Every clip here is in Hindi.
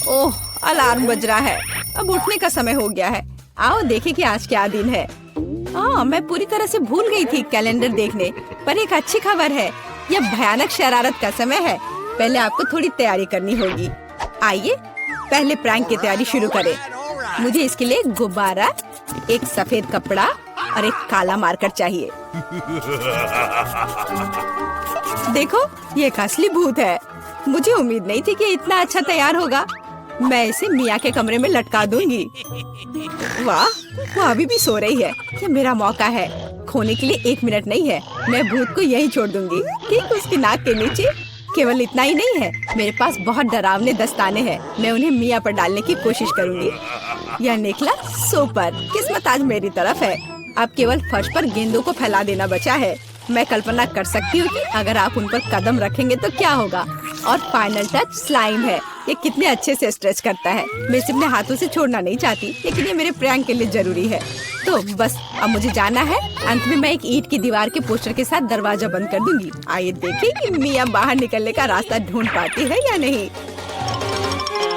ओह, अलार्म बज रहा है। अब उठने का समय हो गया है। आओ देखें कि आज क्या दिन है। मैं पूरी तरह से भूल गई थी कैलेंडर देखने, पर एक अच्छी खबर है। यह भयानक शरारत का समय है। पहले आपको थोड़ी तैयारी करनी होगी। आइए पहले प्रैंक की तैयारी शुरू करें। मुझे इसके लिए एक गुब्बारा, एक सफेद कपड़ा और एक काला मार्कर चाहिए। देखो, ये एक असली भूत है। मुझे उम्मीद नहीं थी कि इतना अच्छा तैयार होगा। मैं इसे मिया के कमरे में लटका दूंगी। वाह, वो अभी भी सो रही है। ये मेरा मौका है। खोने के लिए 1 मिनट नहीं है। मैं भूत को यहीं छोड़ दूंगी, ठीक उसकी नाक के नीचे। केवल इतना ही नहीं है, मेरे पास बहुत डरावने दस्ताने हैं। मैं उन्हें मिया पर डालने की कोशिश करूंगी। यह निकला सुपर। किस्मत आज मेरी तरफ है। अब केवल फर्श पर गेंदों को फैला देना बचा है। मैं कल्पना कर सकती हूँ कि अगर आप उन पर कदम रखेंगे तो क्या होगा। और फाइनल टच स्लाइम है। ये कितने अच्छे से स्ट्रेच करता है। मैं इसे अपने हाथों से छोड़ना नहीं चाहती, लेकिन ये मेरे प्रैंक के लिए जरूरी है। तो बस अब मुझे जाना है। अंत में मैं एक ईंट की दीवार के पोस्टर के साथ दरवाजा बंद कर दूंगी। आइए देखें कि मिया बाहर निकलने का रास्ता ढूंढ पाती है या नहीं।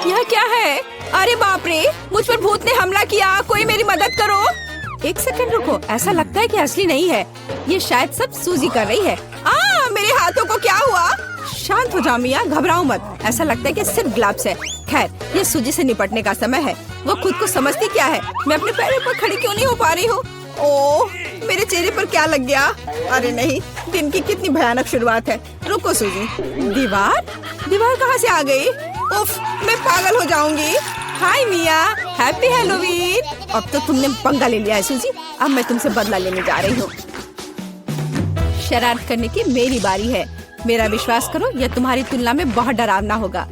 यह क्या है? अरे बाप रे, मुझ पर भूत ने हमला किया। कोई मेरी मदद करो। 1 सेकंड रुको, ऐसा लगता है कि असली नहीं है। ये शायद सब सूजी कर रही है। मेरे हाथों को क्या हुआ? शांत हो जाओ मिया, घबराओ मत। ऐसा लगता है कि सिर्फ ग्लव्स है। खैर, ये सूजी से निपटने का समय है। वो खुद को समझती क्या है? मैं अपने पैरों पर खड़ी क्यों नहीं हो पा रही हूँ? ओह, मेरे चेहरे पर क्या लग गया? अरे नहीं, दिन की कितनी भयानक शुरुआत है। रुको सूजी। दीवार कहाँ से आ गई? उफ, मैं पागल हो जाऊंगी। हाय मिया, हैप्पी हैलोवीन। अब तो तुमने पंगा ले लिया है सूजी। अब मैं तुमसे बदला लेने जा रही हूँ। शरारत करने की मेरी बारी है। मेरा विश्वास करो, यह तुम्हारी तुलना में बहुत डरावना होगा।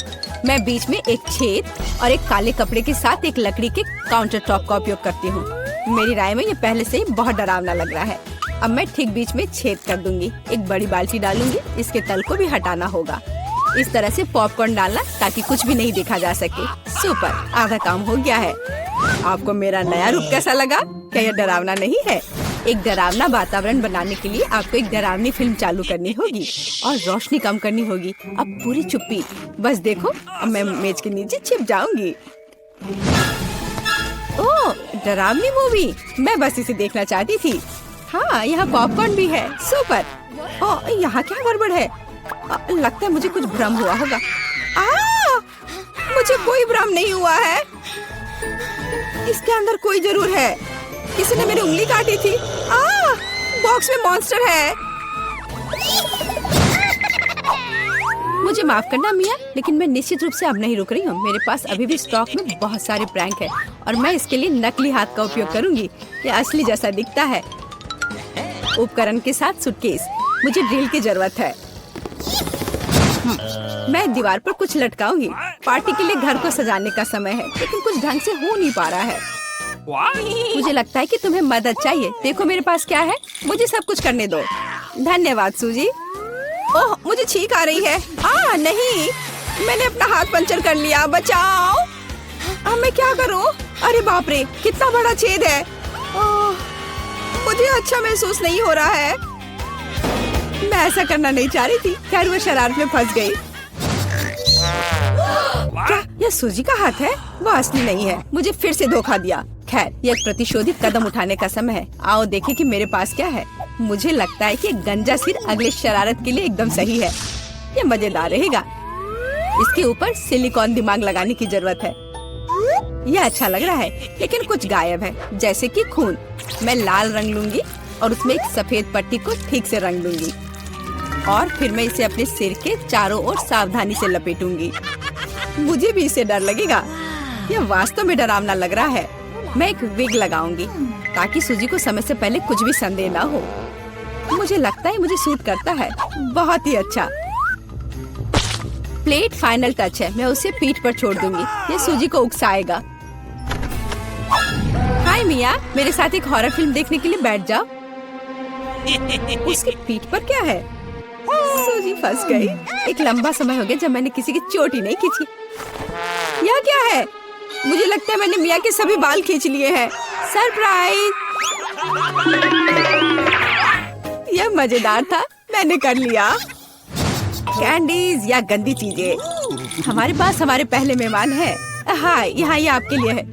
मैं बीच में एक छेद और एक काले कपड़े के साथ एक लकड़ी के काउंटर टॉप का उपयोग करती हूँ। मेरी राय में ये पहले से ही बहुत डरावना लग रहा है। अब मैं ठीक बीच में छेद कर दूंगी। एक बड़ी बाल्टी डालूंगी। इसके तल को भी हटाना होगा। इस तरह से पॉपकॉर्न डालना ताकि कुछ भी नहीं देखा जा सके। सुपर, आधा काम हो गया है। आपको मेरा नया रूप कैसा लगा? क्या यह डरावना नहीं है? एक डरावना वातावरण बनाने के लिए आपको एक डरावनी फिल्म चालू करनी होगी और रोशनी कम करनी होगी। अब पूरी चुप्पी। बस देखो, अब मैं मेज के नीचे छिप जाऊंगी। ओह, डरावनी मूवी। मैं बस इसे देखना चाहती थी। हाँ, यहाँ पॉपकॉर्न भी है। सुपर। ओह, यहाँ क्या गड़बड़ है? लगता है मुझे कुछ भ्रम हुआ होगा। मुझे कोई भ्रम नहीं हुआ है। इसके अंदर कोई जरूर है। किसी ने मेरी उंगली काटी थी। बॉक्स में मॉन्स्टर है। मुझे माफ करना मिया, लेकिन मैं निश्चित रूप से अब नहीं रुक रही हूँ। मेरे पास अभी भी स्टॉक में बहुत सारे प्रैंक है और मैं इसके लिए नकली हाथ का उपयोग करूंगी। ये असली जैसा दिखता है। उपकरण के साथ सूटकेस। मुझे ड्रिल की जरूरत है। मैं दीवार पर कुछ लटकाऊंगी। पार्टी के लिए घर को सजाने का समय है, लेकिन कुछ ढंग से हो नहीं पा रहा है। मुझे लगता है कि तुम्हें मदद चाहिए। देखो मेरे पास क्या है। मुझे सब कुछ करने दो। धन्यवाद सूजी। ओह, मुझे छींक आ रही है। नहीं, मैंने अपना हाथ पंचर कर लिया। बचाओ। अब मैं क्या करूं? अरे बाप रे, कितना बड़ा छेद है। मुझे अच्छा महसूस नहीं हो रहा है। मैं ऐसा करना नहीं चाह रही थी। खैर, वो शरारत में फंस गई। क्या यह सूजी का हाथ है? वो असली नहीं है। मुझे फिर से धोखा दिया। खैर, यह एक प्रतिशोधित कदम उठाने का समय है। आओ देखें कि मेरे पास क्या है। मुझे लगता है कि गंजा सिर अगले शरारत के लिए एकदम सही है। ये मजेदार रहेगा। इसके ऊपर सिलिकॉन दिमाग लगाने की जरूरत है। यह अच्छा लग रहा है, लेकिन कुछ गायब है, जैसे कि खून। मैं लाल रंग लूंगी और उसमें एक सफेद पट्टी को ठीक से रंग दूंगी और फिर मैं इसे अपने सिर के चारों ओर सावधानी से लपेटूंगी। मुझे भी इससे डर लगेगा। यह वास्तव में डरावना लग रहा है। मैं एक विग लगाऊंगी ताकि सूजी को समय से पहले कुछ भी संदेह ना हो। मुझे लगता है मुझे सूट करता है। बहुत ही अच्छा। प्लेट फाइनल टच है। मैं उसे पीठ पर छोड़ दूंगी। ये सूजी को उकसाएगा। हाय मिया, मेरे साथ एक हॉरर फिल्म देखने के लिए बैठ जाओ। उसकी पीठ पर क्या है? सूजी फंस गई। एक लंबा समय हो गया जब मैंने किसी की चोटी नहीं खींची। यह क्या है? मुझे लगता है मैंने मिया के सभी बाल खींच लिए हैं। सरप्राइज! यह मजेदार था। मैंने कर लिया। कैंडीज या गंदी चीजें। हमारे पास हमारे पहले मेहमान है। हाँ, यहाँ ये आपके लिए है।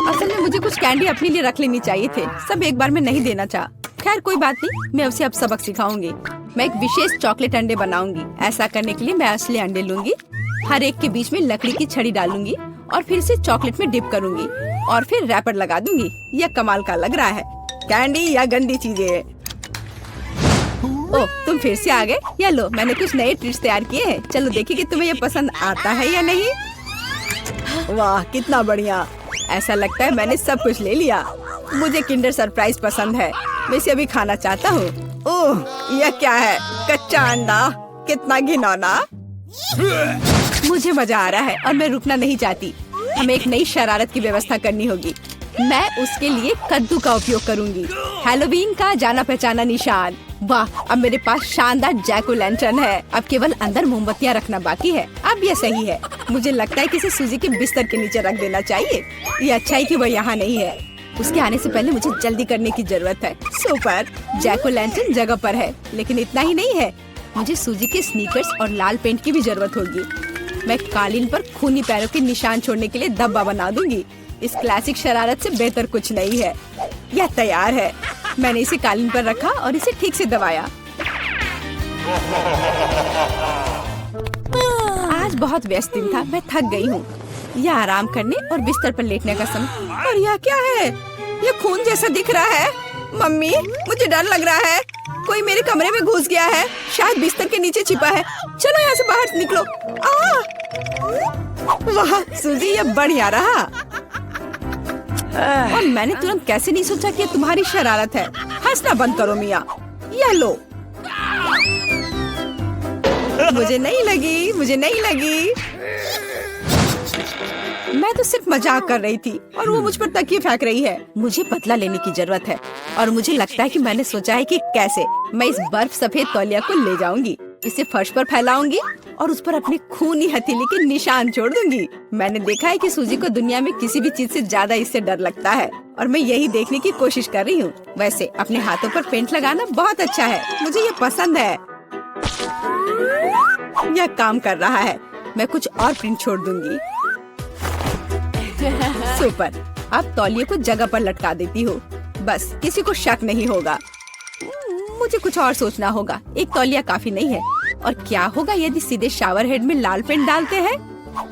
असल में मुझे कुछ कैंडी अपने लिए रख लेनी चाहिए थे, सब एक बार में नहीं देना चाहा। खैर कोई बात नहीं, मैं उसे अब सबक सिखाऊंगी। मैं एक विशेष चॉकलेट अंडे बनाऊंगी। ऐसा करने के लिए मैं असली अंडे लूंगी, हर एक के बीच में लकड़ी की छड़ी डालूंगी और फिर इसे चॉकलेट में डिप करूंगी और फिर रैपर लगा दूंगी। यह कमाल का लग रहा है। कैंडी या गंदी चीजें। ओह, तुम फिर से आ गए। या लो, मैंने कुछ नए ट्रीट्स तैयार किए हैं। चलो देखिए कि तुम्हें ये पसंद आता है या नहीं। वाह, कितना बढ़िया। ऐसा लगता है मैंने सब कुछ ले लिया। मुझे किंडर सरप्राइज पसंद है, मैं इसे अभी खाना चाहता हूँ। ओह, यह क्या है? कच्चा अंडा, कितना घिनौना। मुझे मजा आ रहा है और मैं रुकना नहीं चाहती। हमें एक नई शरारत की व्यवस्था करनी होगी। मैं उसके लिए कद्दू का उपयोग करूंगी, हैलोवीन का जाना पहचाना निशान। वाह, अब मेरे पास शानदार जैक ओ लैंटर्न है। अब केवल अंदर मोमबत्तियां रखना बाकी है। अब ये सही है। मुझे लगता है कि इसे सूजी के बिस्तर के नीचे रख देना चाहिए। ये अच्छा है कि वह यहाँ नहीं है। उसके आने से पहले मुझे जल्दी करने की जरूरत है। सुपर, जैक ओ लैंटर्न जगह पर है, लेकिन इतना ही नहीं है। मुझे सूजी के स्नीकर्स और लाल पेंट की भी जरूरत होगी। मैं कालीन पर खूनी पैरों के निशान छोड़ने के लिए धब्बा बना दूंगी। इस क्लासिक शरारत से बेहतर कुछ नहीं है। यह तैयार है। मैंने इसे कालीन पर रखा और इसे ठीक से दबाया। आज बहुत व्यस्त दिन था, मैं थक गई हूँ। यह आराम करने और बिस्तर पर लेटने का समय। और यह क्या है? यह खून जैसा दिख रहा है। मम्मी, मुझे डर लग रहा है। कोई मेरे कमरे में घुस गया है, शायद बिस्तर के नीचे छिपा है। चलो यहाँ से बाहर निकलो। वाह सूजी, यह बढ़िया रहा। और मैंने तुरंत कैसे नहीं सोचा कि ये तुम्हारी शरारत है। हंसना बंद करो मिया। यह लो। मुझे नहीं लगी, मुझे नहीं लगी। मैं तो सिर्फ मजाक कर रही थी और वो मुझ पर तकिए फेंक रही है। मुझे बदला लेने की जरूरत है और मुझे लगता है कि मैंने सोचा है कि कैसे मैं इस बर्फ सफेद तौलिया को ले जाऊंगी, इसे फर्श पर फैलाऊंगी और उस पर अपनी खूनी हथेली के निशान छोड़ दूंगी। मैंने देखा है कि सूजी को दुनिया में किसी भी चीज से ज्यादा इससे डर लगता है और मैं यही देखने की कोशिश कर रही हूँ। वैसे अपने हाथों पर पेंट लगाना बहुत अच्छा है, मुझे ये पसंद है। यह काम कर रहा है। मैं कुछ और प्रिंट छोड़ दूंगी। सुपर, अब तौलिए को जगह पर लटका देती हूँ। बस किसी को शक नहीं होगा। मुझे कुछ और सोचना होगा। एक तौलिया काफी नहीं है। और क्या होगा यदि सीधे शावर हेड में लाल पेंट डालते हैं?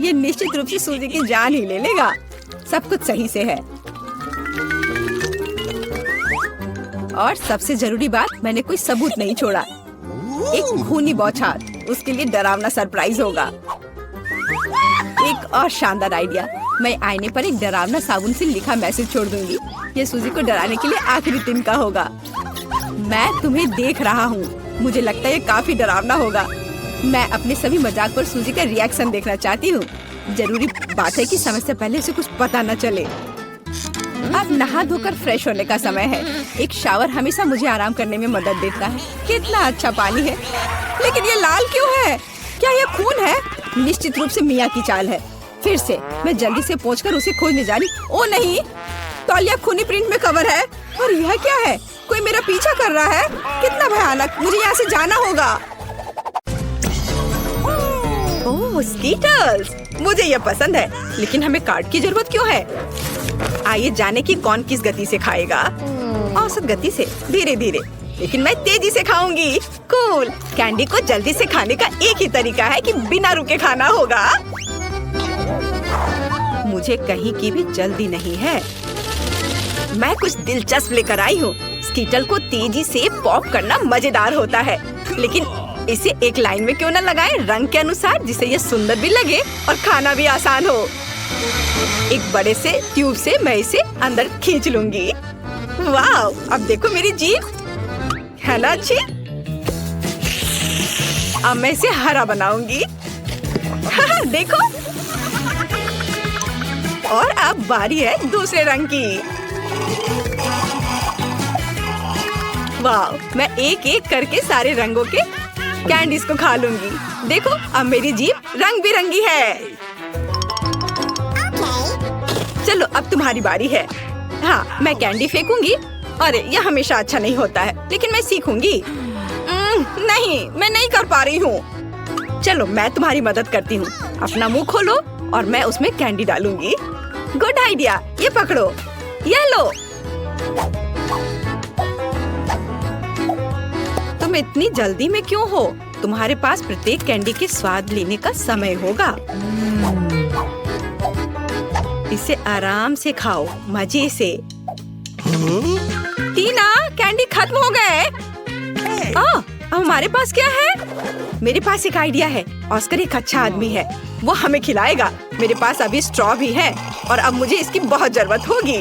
ये निश्चित रूप से सूजी की जान ही ले लेगा। सब कुछ सही से है। और सबसे जरूरी बात, मैंने कोई सबूत नहीं छोड़ा। एक खूनी बौछार, उसके लिए डरावना सरप्राइज होगा। एक और शानदार आइडिया, मैं आईने पर एक डरावना साबुन से लिखा मैसेज छोड़ दूंगी। ये सूजी को डराने के लिए आखिरी दिन का होगा। मैं तुम्हें देख रहा हूँ। मुझे लगता है ये काफी डरावना होगा। मैं अपने सभी मजाक पर सूजी का रिएक्शन देखना चाहती हूँ। जरूरी बात है कि समय से पहले उसे कुछ पता न चले। अब नहा धोकर फ्रेश होने का समय है। एक शावर हमेशा मुझे आराम करने में मदद देता है। कितना अच्छा पानी है, लेकिन ये लाल क्यों है? क्या ये खून है? निश्चित रूप से मिया की चाल है। फिर से मैं जल्दी से पहुंचकर उसे खोजने जा रही। ओ नहीं, तौलिया खूनी प्रिंट में कवर है। और यह क्या है? कोई मेरा पीछा कर रहा है। कितना भयानक, मुझे यहाँ से जाना होगा। ओह स्कीटर्स, मुझे यह पसंद है, लेकिन हमें कार्ड की जरूरत क्यों है? आइए जाने की कौन किस गति से खाएगा। औसत गति से, धीरे धीरे, लेकिन मैं तेजी से खाऊंगी। कूल। कैंडी को जल्दी से खाने का एक ही तरीका है कि बिना रुके खाना होगा। मुझे कहीं की भी जल्दी नहीं है। मैं कुछ दिलचस्प लेकर आई हूँ। स्कीटल को तेजी से पॉप करना मजेदार होता है, लेकिन इसे एक लाइन में क्यों न लगाएं, रंग के अनुसार, जिससे ये सुंदर भी लगे और खाना भी आसान हो। एक बड़े से ट्यूब से मैं इसे अंदर खींच लूंगी। वाह, अब देखो मेरी जीभ है ना अच्छी। अब मैं इसे हरा बनाऊंगी। देखो। और अब बारी है दूसरे रंग की। वाह, मैं एक एक करके सारे रंगों के कैंडीज को खा लूंगी। देखो, अब मेरी जीभ रंग बिरंगी है। चलो अब तुम्हारी बारी है। हाँ, मैं कैंडी फेंकूंगी। अरे यह हमेशा अच्छा नहीं होता है, लेकिन मैं सीखूंगी। नहीं, मैं नहीं कर पा रही हूँ। चलो मैं तुम्हारी मदद करती हूँ। अपना मुंह खोलो और मैं उसमें कैंडी डालूंगी। गुड आइडिया, ये पकड़ो, ये लो। तुम इतनी जल्दी में क्यों हो? तुम्हारे पास प्रत्येक कैंडी के स्वाद लेने का समय होगा। इसे आराम से खाओ, मजे से। टीना, कैंडी खत्म हो गए। अब हमारे पास क्या है? मेरे पास एक आइडिया है। ऑस्कर एक अच्छा आदमी है, वो हमें खिलाएगा। मेरे पास अभी स्ट्रॉ भी है और अब मुझे इसकी बहुत जरूरत होगी।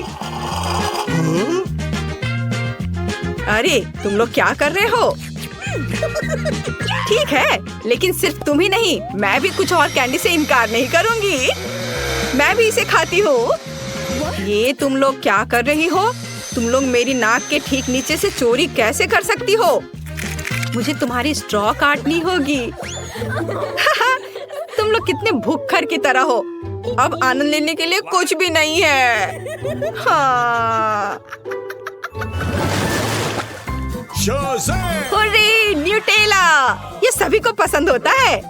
अरे तुम लोग क्या कर रहे हो? ठीक है, लेकिन सिर्फ तुम ही नहीं, मैं भी कुछ और कैंडी से इनकार नहीं करूंगी। मैं भी इसे खाती हूँ। ये तुम लोग क्या कर रही हो? तुम लोग मेरी नाक के ठीक नीचे से चोरी कैसे कर सकती हो? मुझे तुम्हारी स्ट्रॉ काटनी होगी। तुम लोग कितने भूखर की तरह हो। अब आनंद लेने के लिए कुछ भी नहीं है। हाँ। Hurray, Nutella! ये सभी को पसंद होता है।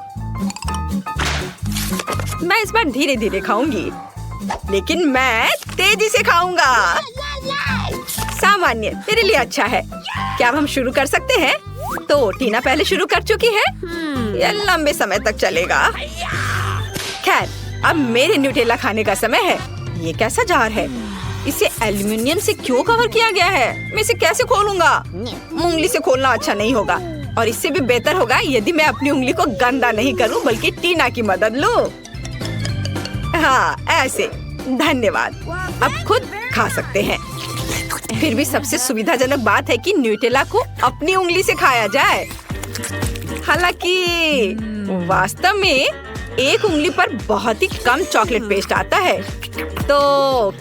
मैं इस बार धीरे धीरे खाऊंगी, लेकिन मैं तेजी से खाऊंगा। सामान्य मेरे लिए अच्छा है। क्या अब हम शुरू कर सकते हैं? तो टीना पहले शुरू कर चुकी है। यह लंबे समय तक चलेगा। खैर, अब मेरे न्यूटेला खाने का समय है। ये कैसा जार है? इसे एल्युमिनियम से क्यों कवर किया गया है? मैं इसे कैसे खोलूंगा? उंगली से खोलना अच्छा नहीं होगा, और इससे भी बेहतर होगा यदि मैं अपनी उंगली को गंदा नहीं करूं, बल्कि टीना की मदद लूं। हाँ, ऐसे। धन्यवाद। अब खुद खा सकते हैं। फिर भी सबसे सुविधाजनक बात है कि न्यूटेला को अपनी उंगली से खाया जाए। हालांकि वास्तव में एक उंगली पर बहुत ही कम चॉकलेट पेस्ट आता है, तो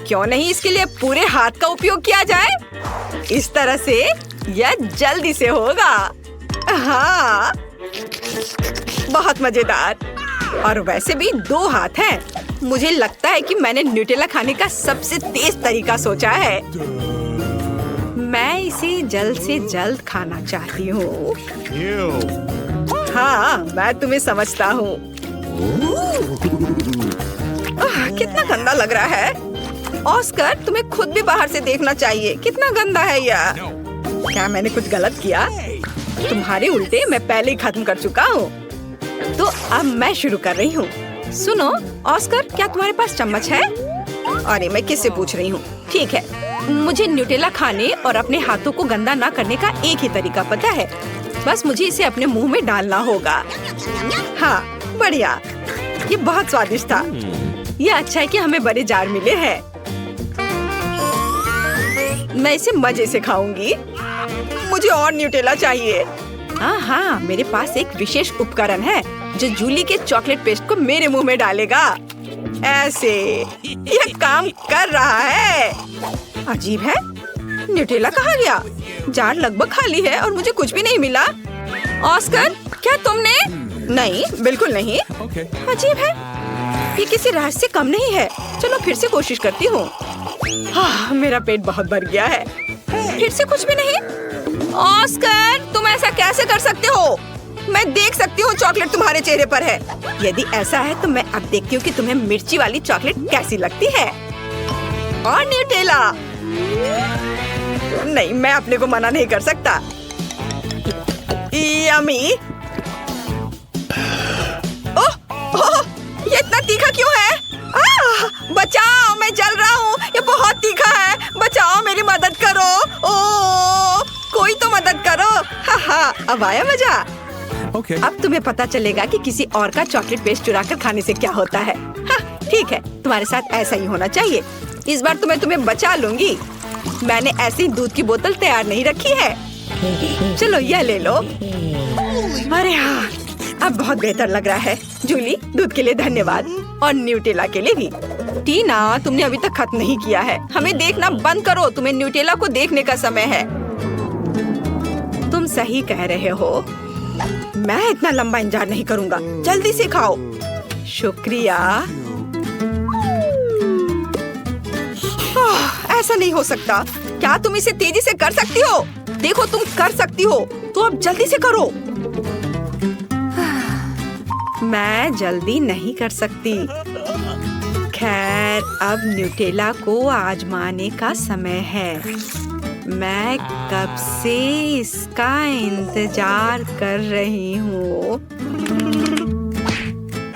क्यों नहीं इसके लिए पूरे हाथ का उपयोग किया जाए? इस तरह से यह जल्दी से होगा। हाँ, बहुत मजेदार। और वैसे भी 2 हाथ हैं। मुझे लगता है कि मैंने न्यूटेला खाने का सबसे तेज तरीका सोचा है। मैं इसे जल्द से जल्द खाना चाहती हूँ। हाँ, मैं तुम्हें समझता हूँ। कितना गंदा लग रहा है। ऑस्कर, तुम्हें खुद भी बाहर से देखना चाहिए। कितना गंदा है यह। क्या मैंने कुछ गलत किया? तुम्हारे उल्टे मैं पहले ही खत्म कर चुका हूँ। तो अब मैं शुरू कर रही हूँ। सुनो ऑस्कर, क्या तुम्हारे पास चम्मच है? अरे मैं किससे पूछ रही हूँ? ठीक है, मुझे न्यूटेला खाने और अपने हाथों को गंदा ना करने का एक ही तरीका पता है। बस मुझे इसे अपने मुंह में डालना होगा। हाँ, बढ़िया। ये बहुत स्वादिष्ट था। ये अच्छा है कि हमें बड़े जार मिले हैं। मैं इसे मजे से खाऊंगी। मुझे और न्यूटेला चाहिए। हाँ, मेरे पास एक विशेष उपकरण है जो जूली के चॉकलेट पेस्ट को मेरे मुंह में डालेगा। ऐसे यह काम कर रहा है। अजीब है, न्यूटेला कहाँ गया? जार लगभग खाली है और मुझे कुछ भी नहीं मिला। ऑस्कर, क्या तुमने? नहीं, बिल्कुल नहीं। अजीब है, ये किसी राज से कम नहीं है। चलो फिर से कोशिश करती हूँ। हाँ, मेरा पेट बहुत भर गया है। फिर से कुछ भी नहीं। ऑस्कर, तुम ऐसा कैसे कर सकते हो? मैं देख सकती हूँ चॉकलेट तुम्हारे चेहरे पर है। यदि ऐसा है तो मैं अब देखती हूँ कि तुम्हें मिर्ची वाली चॉकलेट कैसी लगती है। और न्यूटेला? नहीं, मैं अपने को मना नहीं कर सकता। यम्मी। ओह, ये इतना तीखा क्यों है? बचाओ, मैं जल रहा हूँ। ये बहुत तीखा है। बचाओ, मेरी मदद करो। ओह, कोई तो मदद करो। हाँ, अब आया मजा। अब तुम्हें पता चलेगा कि किसी और का चॉकलेट पेस्ट चुराकर खाने से क्या होता है। हाँ, ठीक है, तुम्हारे साथ ऐसा ही होना चाहिए। इस बार तो मैं तुम्हें बचा लूंगी। मैंने ऐसी दूध की बोतल तैयार नहीं रखी है। चलो यह ले लो। अरे हाँ, अब बहुत बेहतर लग रहा है। जूली, दूध के लिए धन्यवाद, और न्यूटेला के लिए भी। टीना, तुमने अभी तक खत्म नहीं किया है। हमें देखना बंद करो। तुम्हें न्यूटेला को देखने का समय है। तुम सही कह रहे हो। मैं इतना लंबा इंतजार नहीं करूंगा। जल्दी से खाओ। शुक्रिया। ऐसा नहीं हो सकता। क्या तुम इसे तेजी से कर सकती हो? देखो, तुम कर सकती हो। तो अब जल्दी से करो। मैं जल्दी नहीं कर सकती। खैर, अब न्यूटेला को आजमाने का समय है। मैं कब से इसका इंतजार कर रही हूँ।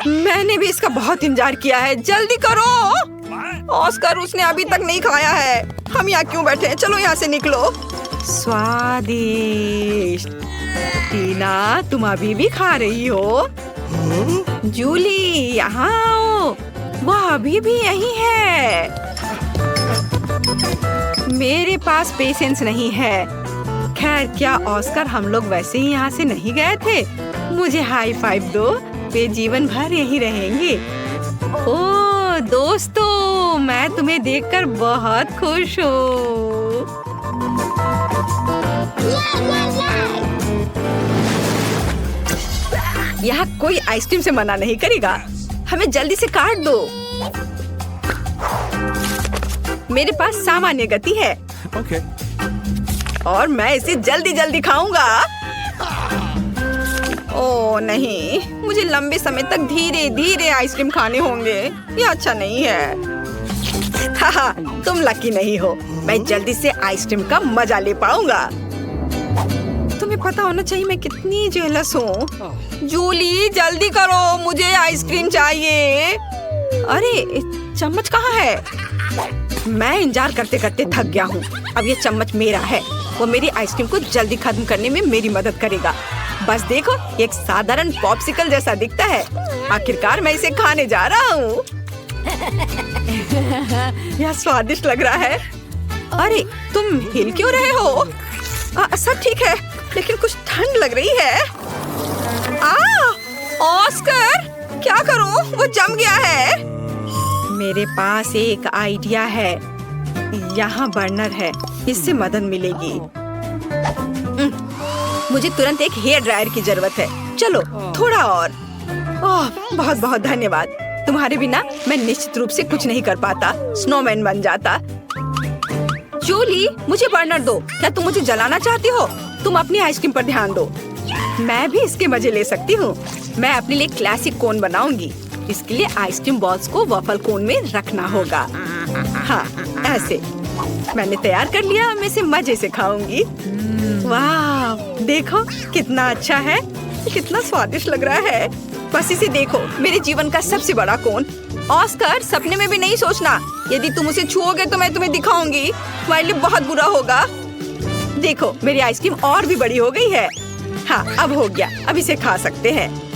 मैंने भी इसका बहुत इंतजार किया है। जल्दी करो। ऑस्कर, उसने अभी तक नहीं खाया है। हम यहाँ क्यों बैठे हैं? चलो यहाँ से निकलो। स्वादिष्ट। टीना, तुम अभी भी खा रही हो? जूली, यहाँ आओ। वह अभी भी यही है। मेरे पास पेशेंस नहीं है। खैर, क्या ऑस्कर, हम लोग वैसे ही यहाँ से नहीं गए थे? मुझे हाई फाइव दो। वे जीवन भर यहीं रहेंगे। ओह दोस्तों, मैं तुम्हें देखकर बहुत खुश हूँ। यहाँ कोई आइसक्रीम से मना नहीं करेगा। हमें जल्दी से काट दो। मेरे पास सामान्य गति है। Okay. और मैं इसे जल्दी जल्दी खाऊंगा। ओह नहीं, मुझे लंबे समय तक धीरे धीरे आइसक्रीम खाने होंगे। ये अच्छा नहीं है। हाहा, तुम लकी नहीं हो। मैं जल्दी से आइसक्रीम का मजा ले पाऊंगा। तुम्हें पता होना चाहिए मैं कितनी जेलस हूँ। जूली, जल्दी करो, मुझे आइसक्रीम चाहिए। अरे, चम्मच कहाँ है? मैं इंतजार करते करते थक गया हूँ। अब ये चम्मच मेरा है। वो मेरी आइसक्रीम को जल्दी खत्म करने में मेरी मदद करेगा। बस देखो, एक साधारण पॉप्सिकल जैसा दिखता है। आखिरकार मैं इसे खाने जा रहा हूँ। यह स्वादिष्ट लग रहा है। अरे, तुम हिल क्यों रहे हो? सब ठीक है, लेकिन कुछ ठंड लग रही है। ऑस्कर, क्या करूं? वो जम गया है। मेरे पास एक आइडिया है। यहाँ बर्नर है, इससे मदद मिलेगी। मुझे तुरंत एक हेयर ड्रायर की जरूरत है। चलो, थोड़ा और। ओह, बहुत बहुत धन्यवाद। तुम्हारे बिना मैं निश्चित रूप से कुछ नहीं कर पाता। स्नोमैन बन जाता। जूली, मुझे बर्नर दो। क्या तुम मुझे जलाना चाहती हो? तुम अपनी आइसक्रीम पर ध्यान दो। मैं भी इसके मजे ले सकती हूँ। मैं अपने लिए क्लासिक कोन बनाऊंगी। इसके लिए आइसक्रीम बॉल्स को वॉफल कोन में रखना होगा। हाँ, ऐसे। मैंने तैयार कर लिया। मैं इसे मजे से खाऊंगी। वाह, देखो कितना अच्छा है। कितना स्वादिष्ट लग रहा है। बस इसे देखो, मेरे जीवन का सबसे बड़ा कोन। ऑस्कर, सपने में भी नहीं सोचना। यदि तुम उसे छुओगे तो मैं तुम्हें दिखाऊंगी। तुम्हारे लिए बहुत बुरा होगा। देखो, मेरी आइसक्रीम और भी बड़ी हो गई है। हाँ, अब हो गया। अब इसे खा सकते हैं।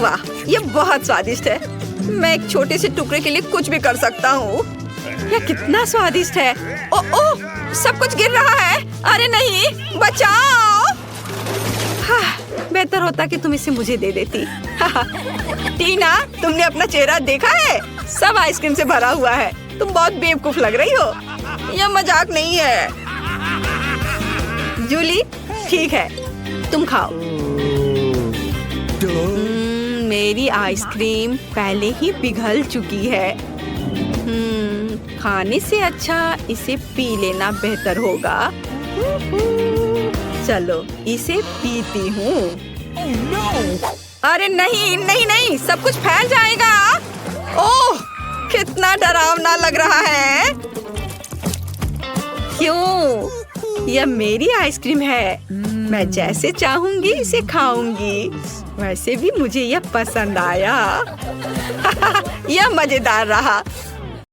वाह, ये बहुत स्वादिष्ट है। मैं एक छोटे से टुकड़े के लिए कुछ भी कर सकता हूँ। यह कितना स्वादिष्ट है। ओह, सब कुछ गिर रहा है। अरे नहीं, बचाओ। हाँ, बेहतर होता कि तुम इसे मुझे दे देती। टीना, तुमने अपना चेहरा देखा है? सब आइसक्रीम से भरा हुआ है। तुम बहुत बेवकूफ लग रही हो। यह मजाक नहीं है। जूली, ठीक है, तुम खाओ। मेरी आइसक्रीम पहले ही पिघल चुकी है। खाने से अच्छा इसे पी लेना बेहतर होगा। चलो, इसे पीती हूँ। अरे नहीं नहीं नहीं, सब कुछ फैल जाएगा। ओह, कितना डरावना लग रहा है। क्यों? यह मेरी आइसक्रीम है। मैं जैसे चाहूंगी इसे खाऊंगी। वैसे भी मुझे यह पसंद आया। यह मजेदार रहा।